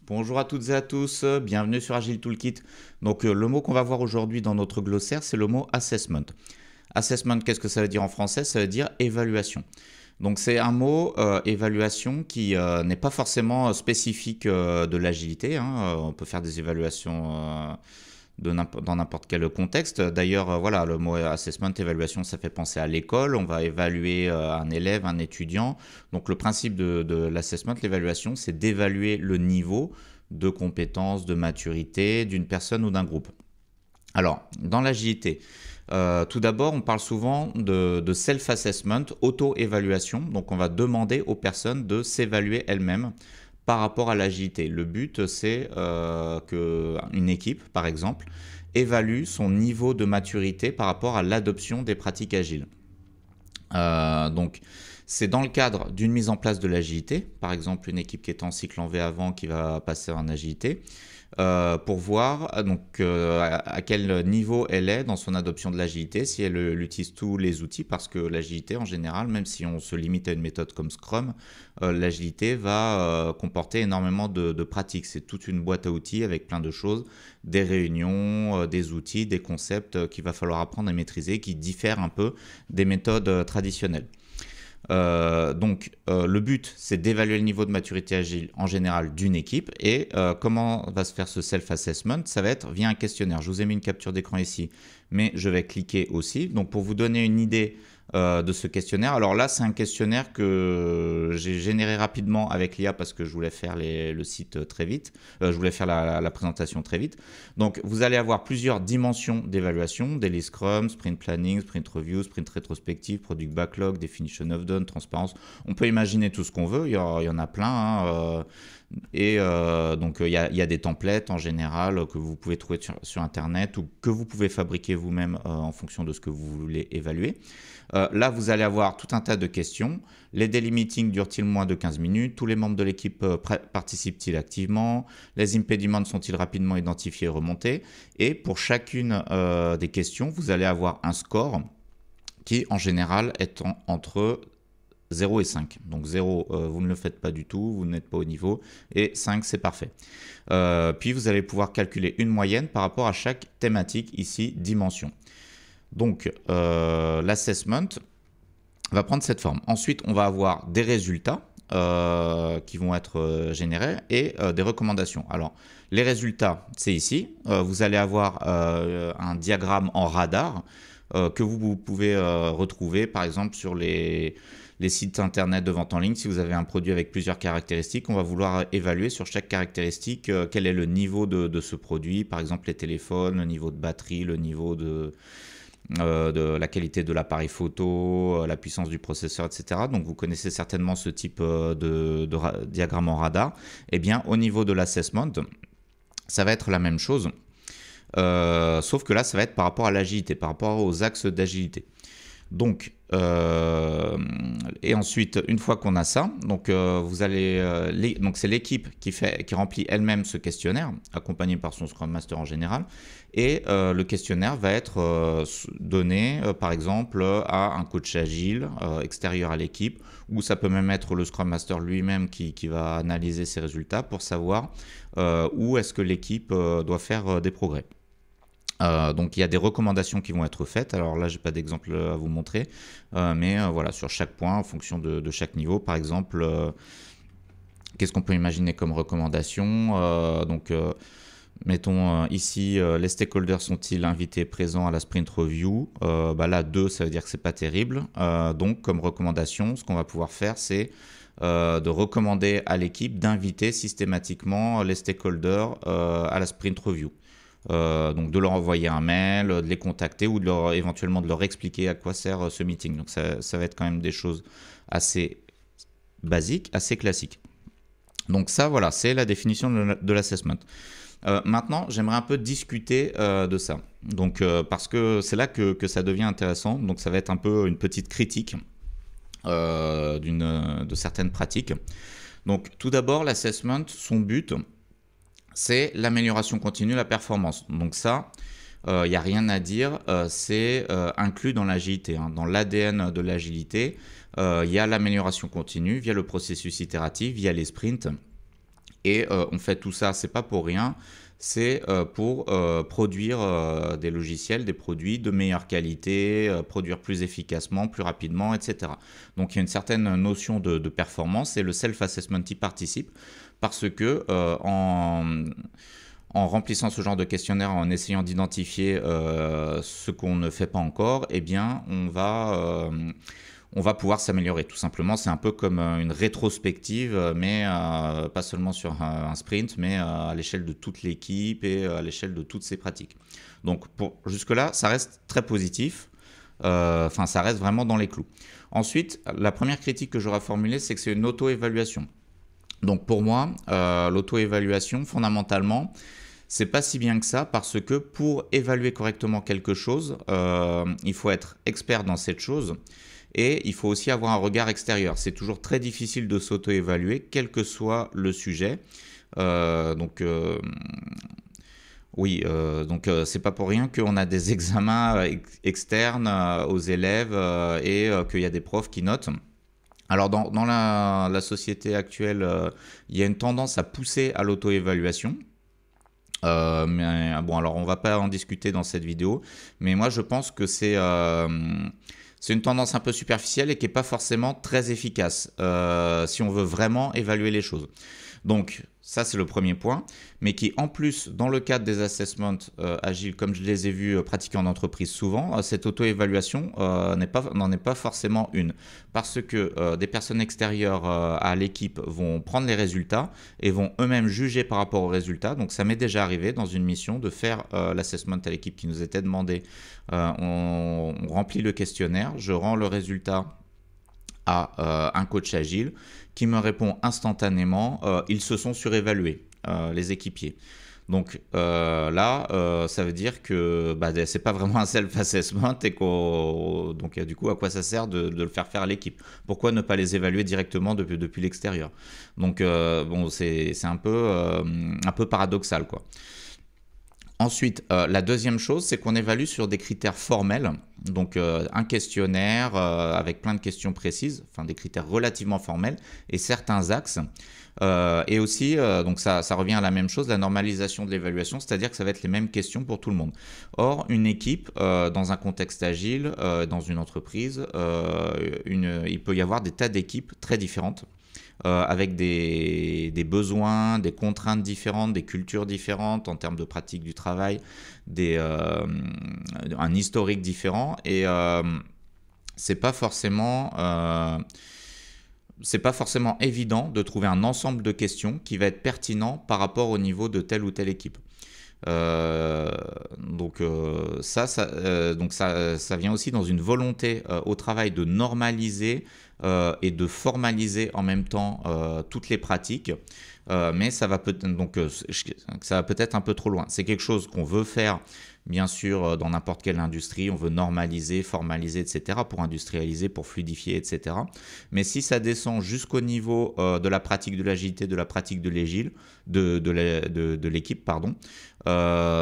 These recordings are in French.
Bonjour à toutes et à tous, bienvenue sur Agile Toolkit. Donc le mot qu'on va voir aujourd'hui dans notre glossaire, c'est le mot assessment. Assessment, qu'est-ce que ça veut dire en français? Ça veut dire évaluation. Donc c'est un mot évaluation qui n'est pas forcément spécifique de l'agilité, hein. On peut faire des évaluations dans n'importe quel contexte. D'ailleurs, voilà, le mot assessment, évaluation, ça fait penser à l'école. On va évaluer un élève, un étudiant. Donc le principe de l'assessment, l'évaluation, c'est d'évaluer le niveau de compétence, de maturité d'une personne ou d'un groupe. Alors, dans l'agilité, tout d'abord, on parle souvent de self-assessment, auto-évaluation. Donc, on va demander aux personnes de s'évaluer elles-mêmes par rapport à l'agilité. Le but, c'est qu'une équipe, par exemple, évalue son niveau de maturité par rapport à l'adoption des pratiques agiles. Donc, c'est dans le cadre d'une mise en place de l'agilité, par exemple une équipe qui est en cycle en V avant qui va passer en agilité, pour voir à quel niveau elle est dans son adoption de l'agilité, si elle utilise tous les outils, parce que l'agilité en général, même si on se limite à une méthode comme Scrum, l'agilité va comporter énormément de pratiques. C'est toute une boîte à outils avec plein de choses, des réunions, des outils, des concepts qu'il va falloir apprendre à maîtriser, qui diffèrent un peu des méthodes traditionnelles. Le but, c'est d'évaluer le niveau de maturité agile en général d'une équipe. Et comment va se faire ce self-assessment? Ça va être via un questionnaire. Je vous ai mis une capture d'écran ici, mais je vais cliquer aussi. Donc, pour vous donner une idée de ce questionnaire. Alors là, c'est un questionnaire que j'ai généré rapidement avec l'IA parce que je voulais faire le site très vite. Je voulais faire la présentation très vite. Donc, vous allez avoir plusieurs dimensions d'évaluation: daily scrum, sprint planning, sprint review, sprint rétrospective, product backlog, definition of done, transparence. On peut imaginer tout ce qu'on veut. Il y en a plein, hein. Il y a des templates en général que vous pouvez trouver sur Internet ou que vous pouvez fabriquer vous-même en fonction de ce que vous voulez évaluer. Là, vous allez avoir tout un tas de questions. Les daily meetings durent-ils moins de 15 minutes? Tous les membres de l'équipe participent-ils activement? Les impediments sont-ils rapidement identifiés et remontés? Et pour chacune des questions, vous allez avoir un score qui, en général, est entre 0 et 5. Donc 0, vous ne le faites pas du tout, vous n'êtes pas au niveau, et 5, c'est parfait. Puis vous allez pouvoir calculer une moyenne par rapport à chaque thématique, ici, dimension. Donc l'assessment va prendre cette forme. Ensuite, on va avoir des résultats qui vont être générés et des recommandations. Alors, les résultats, c'est ici. Vous allez avoir un diagramme en radar que vous pouvez retrouver, par exemple, sur les sites internet de vente en ligne. Si vous avez un produit avec plusieurs caractéristiques, on va vouloir évaluer sur chaque caractéristique quel est le niveau de ce produit. Par exemple, les téléphones, le niveau de batterie, le niveau de la qualité de l'appareil photo, la puissance du processeur, etc. Donc vous connaissez certainement ce type de diagramme en radar. Eh bien, au niveau de l'assessment, ça va être la même chose, sauf que là, ça va être par rapport à l'agilité, par rapport aux axes d'agilité. Donc, et ensuite, une fois qu'on a ça, donc donc c'est l'équipe qui remplit elle-même ce questionnaire, accompagnée par son Scrum Master en général, et le questionnaire va être donné, par exemple, à un coach agile extérieur à l'équipe, ou ça peut même être le Scrum Master lui-même qui va analyser ses résultats pour savoir où est-ce que l'équipe doit faire des progrès. Donc il y a des recommandations qui vont être faites. Alors là, j'ai pas d'exemple à vous montrer, mais voilà, sur chaque point, en fonction de chaque niveau. Par exemple, qu'est-ce qu'on peut imaginer comme recommandation? Mettons ici, les stakeholders sont-ils invités présents à la sprint review? Là, 2, ça veut dire que c'est pas terrible. Donc, comme recommandation, ce qu'on va pouvoir faire, c'est de recommander à l'équipe d'inviter systématiquement les stakeholders à la sprint review. Donc de leur envoyer un mail, de les contacter ou éventuellement de leur expliquer à quoi sert ce meeting. Donc ça va être quand même des choses assez basiques, assez classiques. Donc ça, voilà, c'est la définition de l'assessment. Maintenant, j'aimerais un peu discuter de ça. Donc parce que c'est là que ça devient intéressant. Donc ça va être un peu une petite critique de certaines pratiques. Donc tout d'abord, l'assessment, son but, c'est l'amélioration continue, la performance. Donc ça, il n'y a rien à dire, c'est inclus dans l'agilité, hein. Dans l'ADN de l'agilité, il y a l'amélioration continue via le processus itératif, via les sprints. Et on fait tout ça, c'est pas pour rien, c'est pour produire des logiciels, des produits de meilleure qualité, produire plus efficacement, plus rapidement, etc. Donc il y a une certaine notion de performance et le self-assessment y participe parce que en remplissant ce genre de questionnaire, en essayant d'identifier ce qu'on ne fait pas encore, eh bien on va pouvoir s'améliorer. Tout simplement, c'est un peu comme une rétrospective, mais pas seulement sur un sprint, mais à l'échelle de toute l'équipe et à l'échelle de toutes ses pratiques. Donc jusque-là, ça reste très positif. Enfin, ça reste vraiment dans les clous. Ensuite, la première critique que j'aurais formulée, c'est que c'est une auto-évaluation. Donc pour moi, l'auto-évaluation, fondamentalement, c'est pas si bien que ça parce que pour évaluer correctement quelque chose, il faut être expert dans cette chose et il faut aussi avoir un regard extérieur. C'est toujours très difficile de s'auto-évaluer, quel que soit le sujet. C'est pas pour rien qu'on a des examens externes aux élèves et qu'il y a des profs qui notent. Alors dans la société actuelle, il y a une tendance à pousser à l'auto-évaluation. Mais bon, alors on va pas en discuter dans cette vidéo, mais moi je pense que c'est une tendance un peu superficielle et qui n'est pas forcément très efficace si on veut vraiment évaluer les choses. Donc ça c'est le premier point, mais qui en plus dans le cadre des assessments agiles, comme je les ai vus pratiquer en entreprise souvent, cette auto-évaluation n'en est pas forcément une, parce que des personnes extérieures à l'équipe vont prendre les résultats et vont eux-mêmes juger par rapport aux résultats. Donc ça m'est déjà arrivé dans une mission de faire l'assessment à l'équipe qui nous était demandé. On remplit le questionnaire, je rends le résultat à un coach agile qui me répond instantanément ils se sont surévalués, les équipiers. Donc là, ça veut dire que c'est pas vraiment un self-assessment et donc du coup, à quoi ça sert de le faire à l'équipe? Pourquoi ne pas les évaluer directement depuis l'extérieur? Donc bon, c'est un peu paradoxal, quoi. Ensuite, la deuxième chose, c'est qu'on évalue sur des critères formels, donc un questionnaire avec plein de questions précises, enfin des critères relativement formels et certains axes. Et aussi, donc ça revient à la même chose, la normalisation de l'évaluation, c'est-à-dire que ça va être les mêmes questions pour tout le monde. Or, une équipe, dans un contexte agile, dans une entreprise, il peut y avoir des tas d'équipes très différentes. Avec des besoins, des contraintes différentes, des cultures différentes en termes de pratique du travail, un historique différent. Et c'est pas forcément évident de trouver un ensemble de questions qui va être pertinent par rapport au niveau de telle ou telle équipe. Donc ça vient aussi dans une volonté au travail de normaliser et de formaliser en même temps toutes les pratiques, mais ça va peut-être un peu trop loin. C'est quelque chose qu'on veut faire, bien sûr, dans n'importe quelle industrie. On veut normaliser, formaliser, etc. pour industrialiser, pour fluidifier, etc. Mais si ça descend jusqu'au niveau de la pratique de l'agilité, de la pratique de l'agile, de l'équipe, pardon,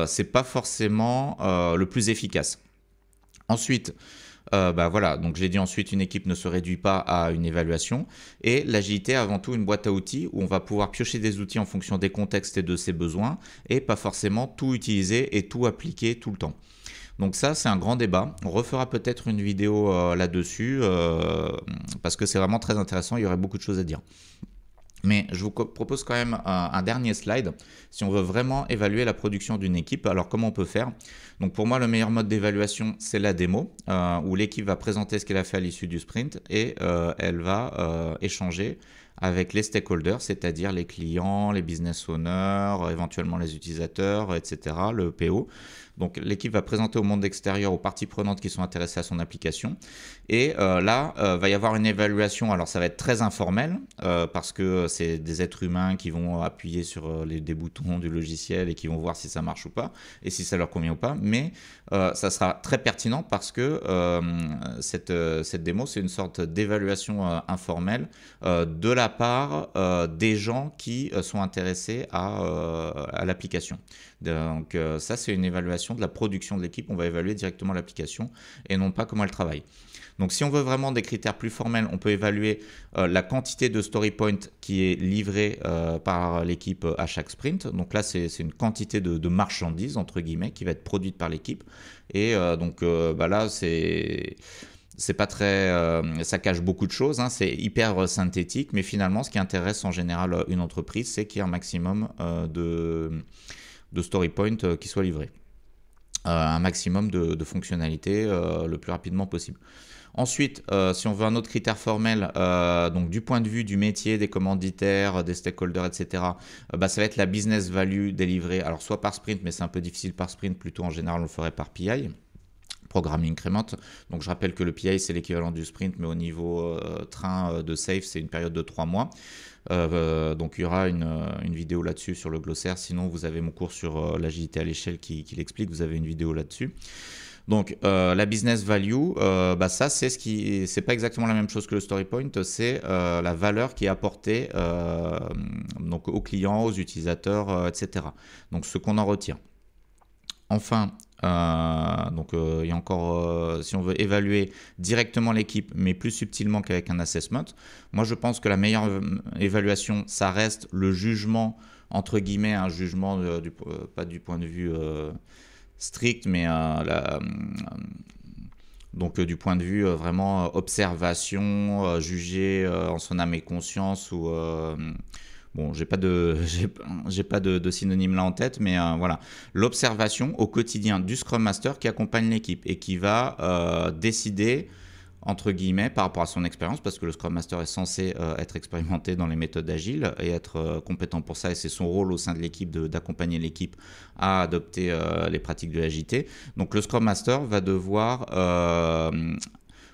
c'est pas forcément le plus efficace. Ensuite, voilà, donc j'ai dit ensuite, une équipe ne se réduit pas à une évaluation, et l'agilité est avant tout une boîte à outils où on va pouvoir piocher des outils en fonction des contextes et de ses besoins, et pas forcément tout utiliser et tout appliquer tout le temps. Donc ça, c'est un grand débat. On refera peut-être une vidéo là-dessus, parce que c'est vraiment très intéressant, il y aurait beaucoup de choses à dire. Mais je vous propose quand même un dernier slide. Si on veut vraiment évaluer la production d'une équipe, alors comment on peut faire? Donc pour moi, le meilleur mode d'évaluation, c'est la démo, où l'équipe va présenter ce qu'elle a fait à l'issue du sprint et elle va échanger avec les stakeholders, c'est-à-dire les clients, les business owners, éventuellement les utilisateurs, etc., le PO. Donc l'équipe va présenter au monde extérieur, aux parties prenantes qui sont intéressées à son application. Et là, va y avoir une évaluation. Alors ça va être très informel parce que c'est des êtres humains qui vont appuyer sur des boutons du logiciel et qui vont voir si ça marche ou pas et si ça leur convient ou pas. Mais ça sera très pertinent parce que cette démo, c'est une sorte d'évaluation informelle de la la part des gens qui sont intéressés à l'application. Donc ça, c'est une évaluation de la production de l'équipe. On va évaluer directement l'application et non pas comment elle travaille. Donc si on veut vraiment des critères plus formels, on peut évaluer la quantité de story points qui est livrée par l'équipe à chaque sprint. Donc là, c'est une quantité de marchandises, entre guillemets, qui va être produite par l'équipe. Et donc là, c'est pas très, ça cache beaucoup de choses, hein, c'est hyper synthétique, mais finalement, ce qui intéresse en général une entreprise, c'est qu'il y ait un maximum de story points qui soient livrés. Un maximum de fonctionnalités le plus rapidement possible. Ensuite, si on veut un autre critère formel, donc du point de vue du métier, des commanditaires, des stakeholders, etc., ça va être la business value délivrée, alors soit par sprint, mais c'est un peu difficile par sprint, plutôt en général on le ferait par PI. Programming Increment. Donc je rappelle que le PI c'est l'équivalent du sprint, mais au niveau train de safe c'est une période de 3 mois. Donc il y aura une vidéo là-dessus sur le glossaire. Sinon vous avez mon cours sur l'agilité à l'échelle qui l'explique, vous avez une vidéo là-dessus. Donc la business value, ça c'est pas exactement la même chose que le story point, c'est la valeur qui est apportée donc aux clients, aux utilisateurs, etc. Donc ce qu'on en retient. Enfin, il y a encore, si on veut évaluer directement l'équipe, mais plus subtilement qu'avec un assessment, moi je pense que la meilleure évaluation, ça reste le jugement, entre guillemets, un jugement, pas du point de vue strict, mais donc du point de vue vraiment observation, juger en son âme et conscience ou... Bon, j'ai pas de synonyme là en tête, mais voilà. L'observation au quotidien du Scrum Master qui accompagne l'équipe et qui va décider, entre guillemets, par rapport à son expérience, parce que le Scrum Master est censé être expérimenté dans les méthodes agiles et être compétent pour ça, et c'est son rôle au sein de l'équipe d'accompagner l'équipe à adopter les pratiques de l'agilité. Donc le Scrum Master va devoir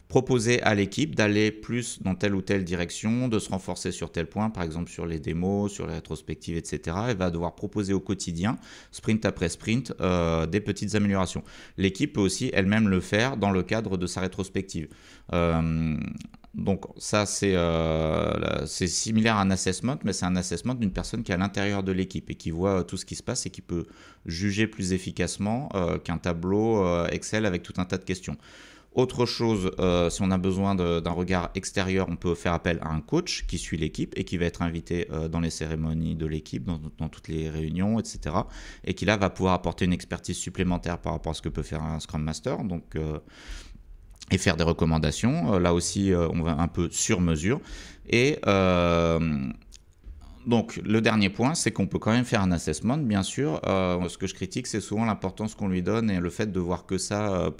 proposer à l'équipe d'aller plus dans telle ou telle direction, de se renforcer sur tel point, par exemple sur les démos, sur les rétrospectives, etc. Elle va devoir proposer au quotidien, sprint après sprint, des petites améliorations. L'équipe peut aussi elle-même le faire dans le cadre de sa rétrospective. Donc ça, c'est similaire à un assessment, mais c'est un assessment d'une personne qui est à l'intérieur de l'équipe et qui voit tout ce qui se passe et qui peut juger plus efficacement qu'un tableau Excel avec tout un tas de questions. Autre chose, si on a besoin d'un regard extérieur, on peut faire appel à un coach qui suit l'équipe et qui va être invité dans les cérémonies de l'équipe, dans toutes les réunions, etc. Et qui là va pouvoir apporter une expertise supplémentaire par rapport à ce que peut faire un Scrum Master. Donc, et faire des recommandations. Là aussi, on va un peu sur mesure. Et donc, le dernier point, c'est qu'on peut quand même faire un assessment, bien sûr. Ce que je critique, c'est souvent l'importance qu'on lui donne et le fait de voir que ça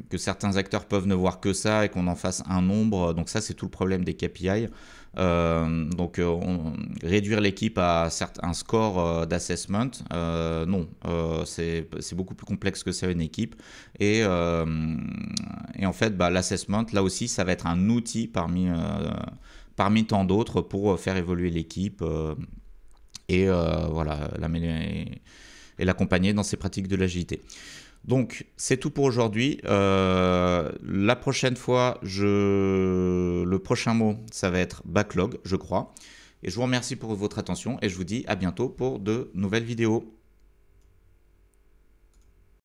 que certains acteurs peuvent ne voir que ça et qu'on en fasse un nombre. Donc ça, c'est tout le problème des KPI. Réduire l'équipe à un score d'assessment, non, c'est beaucoup plus complexe que ça, une équipe. Et en fait, l'assessment, là aussi, ça va être un outil parmi tant d'autres pour faire évoluer l'équipe et l'accompagner dans ses pratiques de l'agilité. Donc, c'est tout pour aujourd'hui. La prochaine fois, le prochain mot, ça va être backlog, je crois. Et je vous remercie pour votre attention et je vous dis à bientôt pour de nouvelles vidéos.